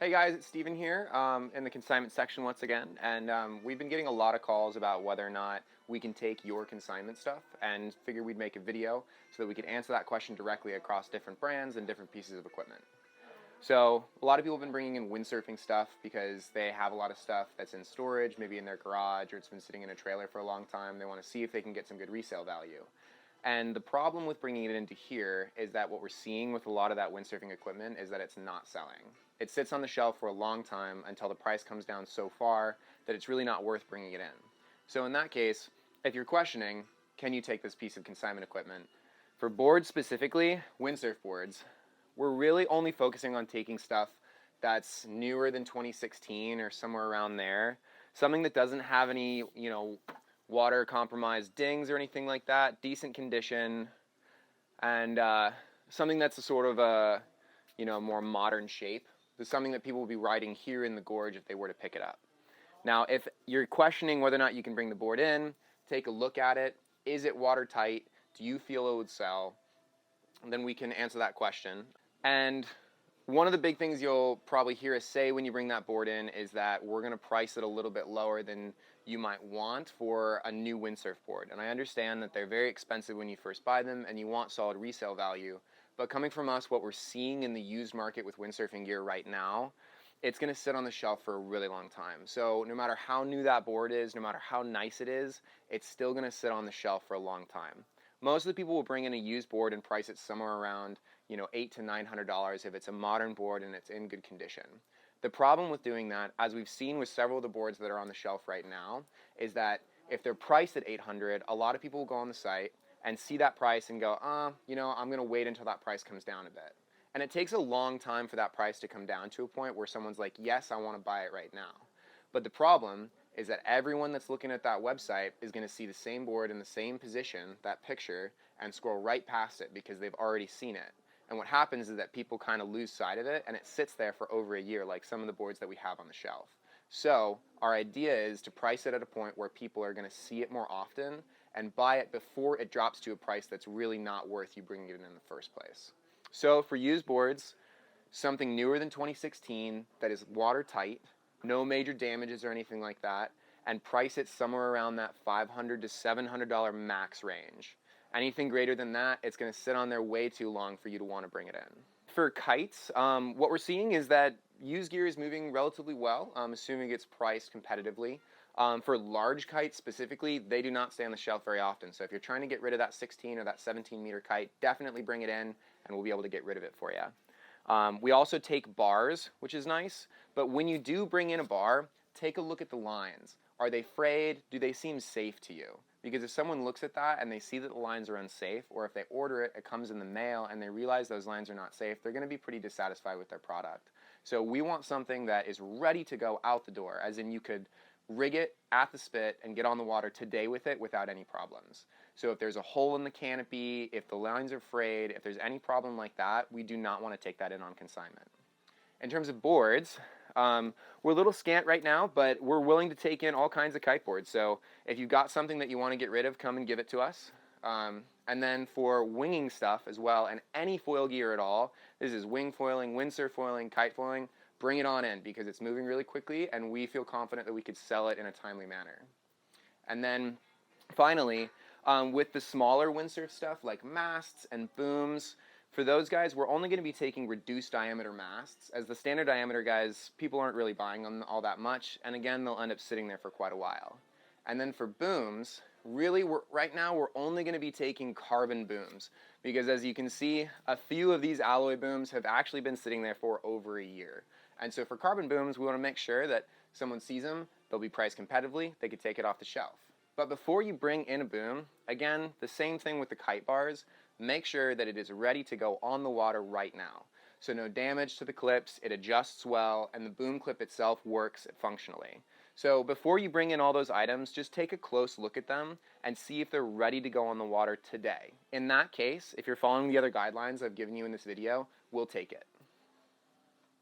Hey guys, it's Steven here in the consignment section once again, and we've been getting a lot of calls about whether or not we can take your consignment stuff, and figured we'd make a video so that we could answer that question directly across different brands and different pieces of equipment. So a lot of people have been bringing in windsurfing stuff because they have a lot of stuff that's in storage, maybe in their garage, or it's been sitting in a trailer for a long time. They want to see if they can get some good resale value. And the problem with bringing it into here is that what we're seeing with a lot of that windsurfing equipment is that it's not selling. It sits on the shelf for a long time until the price comes down so far that it's really not worth bringing it in. So in that case, if you're questioning, can you take this piece of consignment equipment? For boards specifically, windsurf boards, we're really only focusing on taking stuff that's newer than 2016 or somewhere around there. Something that doesn't have any, water compromised dings or anything like that, decent condition, and something that's a sort of a more modern shape. There's something that people will be riding here in the gorge if they were to pick it up. Now, if you're questioning whether or not you can bring the board in, take a look at it. Is it watertight? Do you feel it would sell? And then we can answer that question. And one of the big things you'll probably hear us say when you bring that board in is that we're going to price it a little bit lower than you might want for a new windsurf board. And I understand that they're very expensive when you first buy them and you want solid resale value. But coming from us, what we're seeing in the used market with windsurfing gear right now, it's going to sit on the shelf for a really long time. So no matter how new that board is, no matter how nice it is, it's still going to sit on the shelf for a long time. Most of the people will bring in a used board and price it somewhere around $800 to $900 if it's a modern board and it's in good condition. The problem with doing that, as we've seen with several of the boards that are on the shelf right now, is that if they're priced at $800, a lot of people will go on the site and see that price and go, I'm going to wait until that price comes down a bit. And it takes a long time for that price to come down to a point where someone's like, yes, I want to buy it right now. But the problem is that everyone that's looking at that website is going to see the same board in the same position, that picture, and scroll right past it because they've already seen it. And what happens is that people kind of lose sight of it, and it sits there for over a year, like some of the boards that we have on the shelf. So our idea is to price it at a point where people are going to see it more often and buy it before it drops to a price that's really not worth you bringing it in the first place. So for used boards, something newer than 2016 that is watertight, no major damages or anything like that, and price it somewhere around that $500 to $700 max range. Anything greater than that, it's going to sit on there way too long for you to want to bring it in. For kites, what we're seeing is that used gear is moving relatively well, assuming it's priced competitively. For large kites specifically, they do not stay on the shelf very often. So if you're trying to get rid of that 16 or that 17 meter kite, definitely bring it in and we'll be able to get rid of it for you. We also take bars, which is nice, but when you do bring in a bar, take a look at the lines. Are they frayed? Do they seem safe to you? Because if someone looks at that and they see that the lines are unsafe, or if they order it, it comes in the mail, and they realize those lines are not safe, they're going to be pretty dissatisfied with their product. So we want something that is ready to go out the door, as in you could rig it at the spit and get on the water today with it without any problems. So if there's a hole in the canopy, if the lines are frayed, if there's any problem like that, we do not want to take that in on consignment. In terms of boards, we're a little scant right now, but we're willing to take in all kinds of kite boards. So if you've got something that you want to get rid of, come and give it to us. And then for winging stuff as well, and any foil gear at all, this is wing foiling, windsurf foiling, kite foiling, bring it on in because it's moving really quickly and we feel confident that we could sell it in a timely manner. And then finally, with the smaller windsurf stuff like masts and booms, for those guys, we're only going to be taking reduced diameter masts, as the standard diameter guys, people aren't really buying them all that much, and again, they'll end up sitting there for quite a while. And then for booms, really, right now, we're only going to be taking carbon booms, because as you can see, a few of these alloy booms have actually been sitting there for over a year. And so for carbon booms, we want to make sure that someone sees them, they'll be priced competitively, they could take it off the shelf. But before you bring in a boom, again, the same thing with the kite bars, make sure that it is ready to go on the water right now. So no damage to the clips, it adjusts well, and the boom clip itself works functionally. So before you bring in all those items, just take a close look at them and see if they're ready to go on the water today. In that case, if you're following the other guidelines I've given you in this video, we'll take it.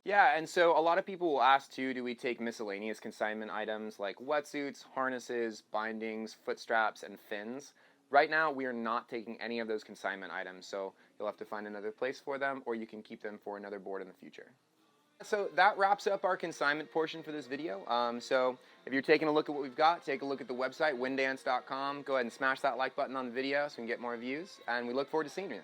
Yeah, and so a lot of people will ask too, do we take miscellaneous consignment items like wetsuits, harnesses, bindings, foot straps, and fins? Right now, we are not taking any of those consignment items, so you'll have to find another place for them, or you can keep them for another board in the future. So that wraps up our consignment portion for this video. So if you're taking a look at what we've got, take a look at the website, windance.com. Go ahead and smash that like button on the video so we can get more views. And we look forward to seeing you.